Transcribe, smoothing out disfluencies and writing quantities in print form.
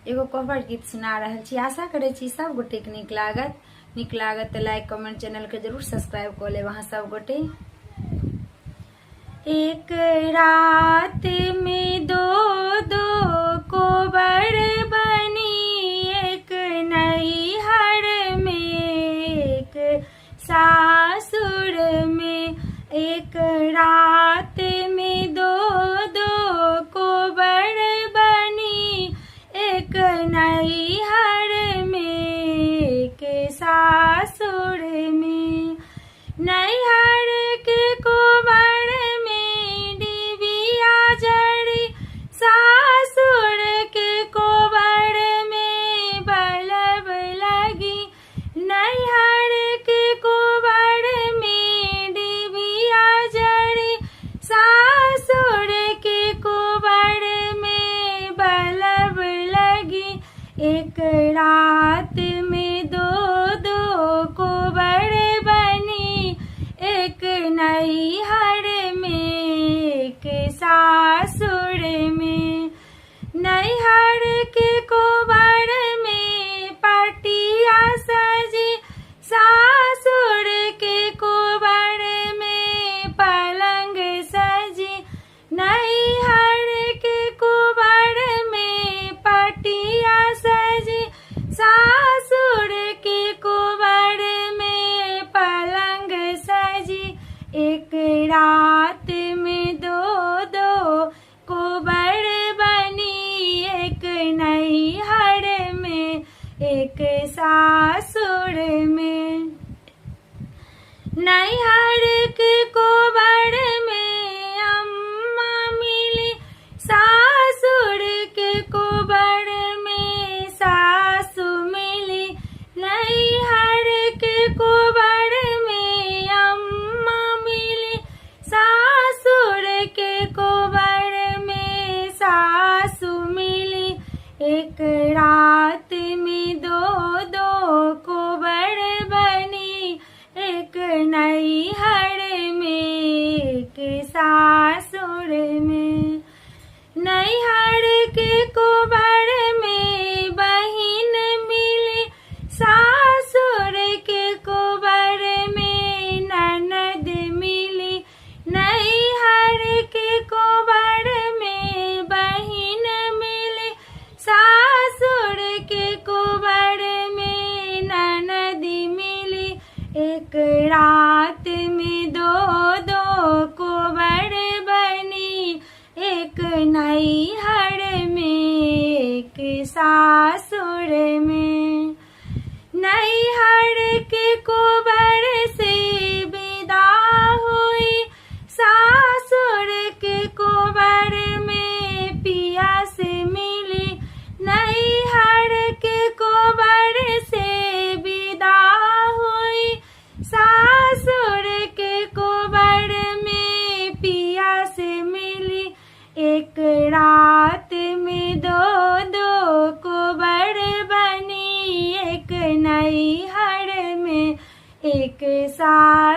एगो कोहबर गीत सुना रहल छी। आशा करे छी सब गोटे के नीक लागत तो लाइक कमेंट चैनल के जरूर सब्सक्राइब कर ले वहाँ सब गोटे। एक रात में दो कोहबर बनी, एक नैहर में एक सासुर में। एक रात में दो कोहबर बनी, एक नैहर में एक सासुर में। नैहर के कोहबर में डिबिया जड़ी, सासुर के कोहबर में बल्ब लगी। नैहर के कोहबर में डिबिया जड़ी, सासुर के कोहबर में बल्ब लगी। एक रात में दो कोहबर बनी, एक नैहर में एक सासुर में। नैहर के कोहबर में पटिया सजी, सासुर के कोहबर में पलंग सजी। नैहर के कोहबर में पटिया सजी, सासुर के कोहबर में पलंग सजी। एक रात में दो कोहबर बनी, एक नैहर में एक सासुर में। नैहर के कोहबर में अम्मा मिली, सासुर के कोहबर में सासु मिली। नैहर के कोहबर में अम्मा मिली, सासुर के कोहबर में सासु मिली। एक रात में दो कोहबर बनी, एक नैहर में एक सासुर में। नैहर के कोहबर में बहिन मिली, सासुर के कोहबर में ननद मिली। नैहर के कोहबर में बहिन मिली, सासुर के कोहबर में ननद मिली। एक रात में दो कोहबर बनी, एक नैहर में एक सासुर में। नैहर के कोहबर से विदा हुई, सासुर के कोहबर में पिया से मिली। नैहर के कोहबर से विदा हुई, सासुर के कोहबर में पिया से मिली। एक रात में दो कोहबर बनी, एक नैहर में एक सासुर